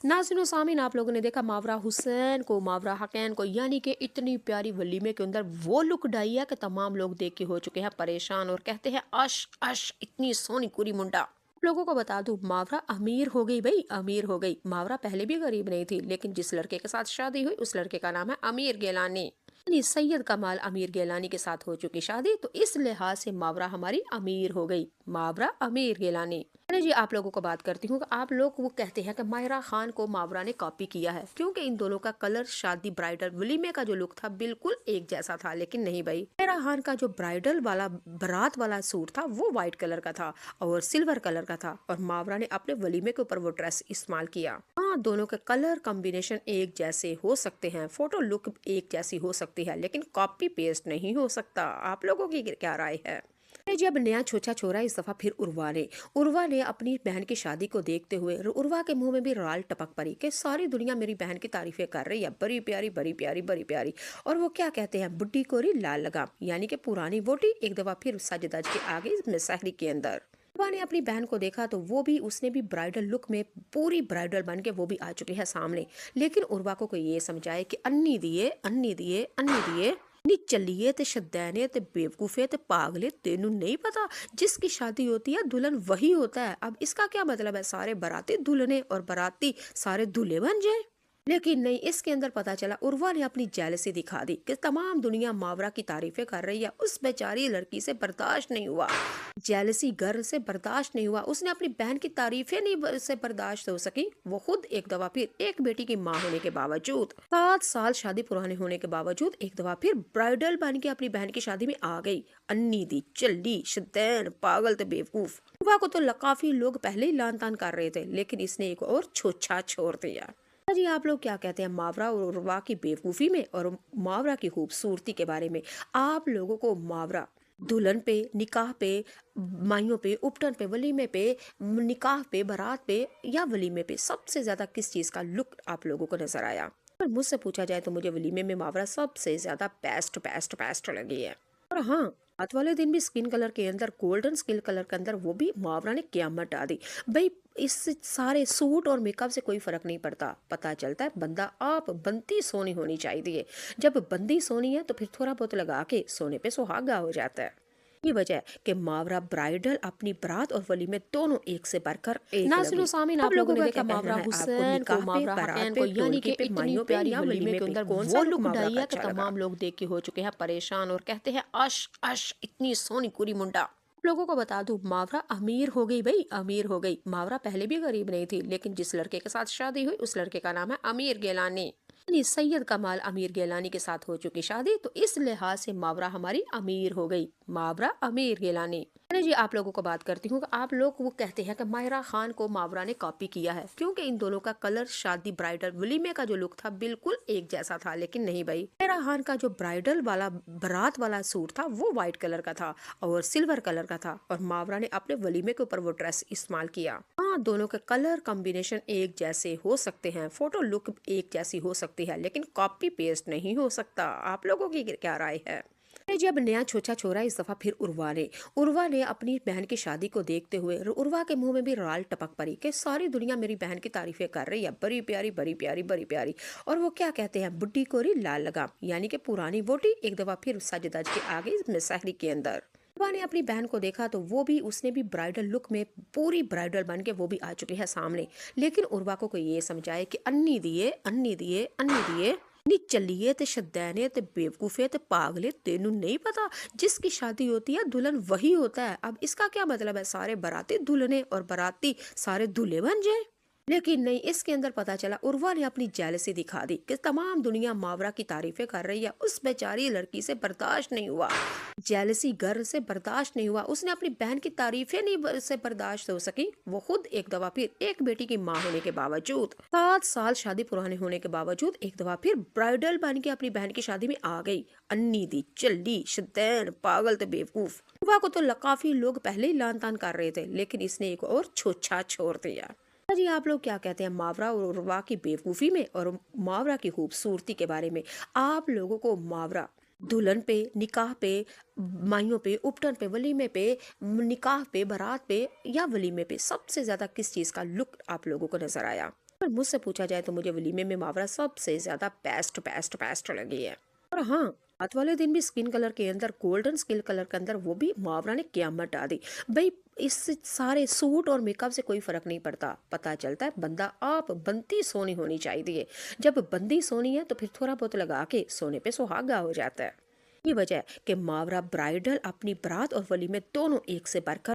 नाज़रीन सामीन, आप लोगों ने देखा मावरा हुसैन को, मावरा हकैन को, यानी कि इतनी प्यारी वलीमे के अंदर वो लुक ढाई है कि तमाम लोग देख के हो चुके हैं परेशान और कहते हैं अश अश इतनी सोनी कुरी मुंडा। आप लोगों को बता दूं, मावरा अमीर हो गई भाई, अमीर हो गई। मावरा पहले भी गरीब नहीं थी, लेकिन जिस लड़के के साथ शादी हुई उस लड़के का नाम है अमीर गिलानी। यानी सैयद कमाल अमीर गिलानी के साथ हो चुकी शादी, तो इस लिहाज से मावरा हमारी अमीर हो गई। मावरा अमीर गिलानी। अरे जी, आप लोगों को बात करती हूँ कि आप लोग वो कहते हैं कि मायरा खान को मावरा ने कॉपी किया है, क्योंकि इन दोनों का कलर शादी ब्राइडल वलीमे का जो लुक था बिल्कुल एक जैसा था। लेकिन नहीं भाई, मायरा खान का जो ब्राइडल वाला बारात वाला सूट था वो व्हाइट कलर का था और सिल्वर कलर का था, और मावरा ने अपने वलीमे के ऊपर वो ड्रेस इस्तेमाल किया। हाँ, दोनों के कलर कॉम्बिनेशन एक जैसे हो सकते हैं, फोटो लुक एक जैसी हो सकती है, लेकिन कॉपी पेस्ट नहीं हो सकता। आप लोगों की क्या राय है? अरे जी, अब नया छोचा छोरा इस दफा फिर उर्वा ने अपनी बहन की शादी को देखते हुए उर्वा के मुंह में भी राल टपक पड़ी कि सारी दुनिया मेरी बहन की तारीफें कर रही है, बड़ी प्यारी बड़ी प्यारी बड़ी प्यारी। और वो क्या कहते हैं, बुड्ढी कोरी लाल लगाम, यानी कि पुरानी वोटी एक दफा फिर सज धज के आ गई मिसहरी के अंदर। उर्वा ने अपनी बहन को देखा तो उसने भी ब्राइडल लुक में पूरी ब्राइडल बन के वो भी आ चुकी है सामने। लेकिन उर्वा को कोई ये समझाए कि अन्नी दिए अन्नी दिए अन्नी दिए नी चलिए ते शदैने ते बेवकूफे ते पागले, तेनू नहीं पता जिसकी शादी होती है दुल्हन वही होता है। अब इसका क्या मतलब है, सारे बाराती दुल्हने और बाराती सारे दूल्हे बन जाए? लेकिन नहीं, इसके अंदर पता चला उर्वा ने अपनी जेलसी दिखा दी कि तमाम दुनिया मावरा की तारीफें कर रही है, उस बेचारी लड़की से बर्दाश्त नहीं हुआ। जेलसी गर्ल से बर्दाश्त नहीं हुआ, उसने अपनी बहन की तारीफें नहीं से बर्दाश्त हो सकी। वो खुद एक दफा फिर एक बेटी की माँ होने के बावजूद, 7 साल शादी पुरानी होने के बावजूद एक दफा फिर ब्राइडल बन के अपनी बहन की शादी में आ गई। अन्नी दी चल्ली शदैन पागल ते बेवकूफ। उर्वा को तो काफी लोग पहले ही लान तान कर रहे थे, लेकिन इसने एक और छोछा छोड़ दिया। जी, आप लोग क्या कहते हैं मावरा और उर्वा की बेवकूफ़ी में और मावरा की खूबसूरती के बारे में? आप लोगों को मावरा दुल्हन पे, निकाह पे, माइयों पे, उपटन पे, वलीमे पे, निकाह पे, बारात पे या वलीमे पे सबसे ज्यादा किस चीज का लुक आप लोगों को नजर आया? और मुझसे पूछा जाए तो मुझे वलीमे में मावरा सबसे ज्यादा बेस्ट बेस्ट बेस्ट लगी है। और हाँ, रात वाले दिन भी स्किन कलर के अंदर, गोल्डन स्किन कलर के अंदर वो भी मावरा ने क़यामत डाल दी भाई। इस सारे सूट और मेकअप से कोई फर्क नहीं पड़ता, पता चलता है बंदा आप बनती सोनी होनी चाहिए। जब बंदी सोनी है तो फिर थोड़ा बहुत लगा के सोने पे सुहागा हो जाता है। ये वजह है कि मावरा ब्राइडल अपनी बारात और वलीमे दोनों एक से बढ़कर एक नाज़रीन लगी। सामीन, आप आप लोगों लोगों ने का देखा क्या कहना मावरा है? आपको हुसैन को, निकाह पे, मावरा बारात हकैन पे, को, यानी ढोलकी कि पे, इतनी माइयों पे प्यारी या वलीमे वलीमे के पे अंदर कौन सा वो लुक लुक मावरा ढाई का है कि अच्छा लगा? तमाम लोग देख के हो चुके हैं परेशान और कहते हैं अश अश इतनी सोनी कुरी मुंडा। आप लोगों को बता दूं, मावरा अमीर हो गई भाई, अमीर हो गई। मावरा पहले भी गरीब नहीं थी, लेकिन जिस लड़के के साथ शादी हुई उस लड़के का नाम है अमीर गिलानी। यानी सैयद कमाल अमीर गिलानी के साथ हो चुकी शादी, तो इस लिहाज से मावरा हमारी अमीर हो गई। मावरा अमीर गिलानी। अरे जी, आप लोगों को बात करती हूँ कि आप लोग वो कहते हैं कि मायरा खान को मावरा ने कॉपी किया है, क्योंकि इन दोनों का कलर शादी ब्राइडल वलीमे का जो लुक था बिल्कुल एक जैसा था। लेकिन नहीं भाई, मायरा खान का जो ब्राइडल वाला बारात वाला सूट था वो व्हाइट कलर का था और सिल्वर कलर का था, और मावरा ने अपने वलीमे के ऊपर वो ड्रेस इस्तेमाल किया। हाँ, दोनों के कलर कॉम्बिनेशन एक जैसे हो सकते हैं, फोटो लुक एक जैसी हो सकती है, लेकिन कॉपी पेस्ट नहीं हो सकता। आप लोगों की क्या राय है? अरे जी, अब नया छोचा छोरा इस दफा फिर उर्वा ने अपनी बहन की शादी को देखते हुए उर्वा के मुंह में भी राल टपक पड़ी कि सारी दुनिया मेरी बहन की तारीफें कर रही है, बड़ी प्यारी बड़ी प्यारी बड़ी प्यारी। और वो क्या कहते हैं, बुड्ढी कोरी लाल लगाम, यानी कि पुरानी वोटी एक दफा फिर सज धज के आ गई मिसहरी के अंदर। उर्वा ने अपनी बहन को देखा तो उसने भी ब्राइडल लुक में पूरी ब्राइडल बन के वो भी आ चुकी है सामने। लेकिन उर्वा को कोई ये समझाए कि अन्नी दिए अन्नी दिए अन्नी दिए नी चलिए ते शदैने ते बेवकूफे ते पागले, तेनू नहीं पता जिसकी शादी होती है दुल्हन वही होता है। अब इसका क्या मतलब है, सारे बाराती दुल्हने और बाराती सारे दूल्हे बन जाए? लेकिन नहीं, इसके अंदर पता चला उर्वा ने अपनी जेलसी दिखा दी कि तमाम दुनिया मावरा की तारीफें कर रही है, उस बेचारी लड़की से बर्दाश्त नहीं हुआ। जेलसी गर्ल से बर्दाश्त नहीं हुआ, उसने अपनी बहन की तारीफें नहीं से बर्दाश्त हो सकी। वो खुद एक दफा फिर एक बेटी की माँ होने के बावजूद, 7 साल शादी पुरानी होने के बावजूद एक दफा फिर ब्राइडल बन के अपनी बहन की शादी में आ गई। अन्नी दी चल्ली शदैन पागल ते बेवकूफ। उर्वा को तो काफी लोग पहले ही लान तान कर रहे थे, लेकिन इसने एक और छोछा छोड़ दिया। जी, आप लोग क्या कहते हैं मावरा और उर्वा की बेवकूफ़ी में और मावरा की खूबसूरती के बारे में? आप लोगों को मावरा दुल्हन पे, निकाह पे, माइयों पे, उपटन पे, वलीमे पे, निकाह पे, बारात पे या वलीमे पे सबसे ज्यादा किस चीज का लुक आप लोगों को नजर आया? पर मुझसे पूछा जाए तो मुझे वलीमे में मावरा सबसे ज्यादा बेस्ट बेस्ट बेस्ट लगी है। और हाँ, रात वाले दिन भी स्किन कलर के अंदर, गोल्डन स्किन कलर के अंदर, वो भी मावरा ने क्यामत ढा दी भाई। इस सारे सूट और मेकअप से कोई फर्क नहीं पड़ता, पता चलता है बंदा आप बंदी सोनी होनी चाहिए। जब बंदी सोनी है तो फिर थोड़ा बहुत लगा के सोने पे सुहागा हो जाता है। ये वजह है कि मावरा ब्राइडल अपनी बारात और वलीमे दोनों एक से बढ़कर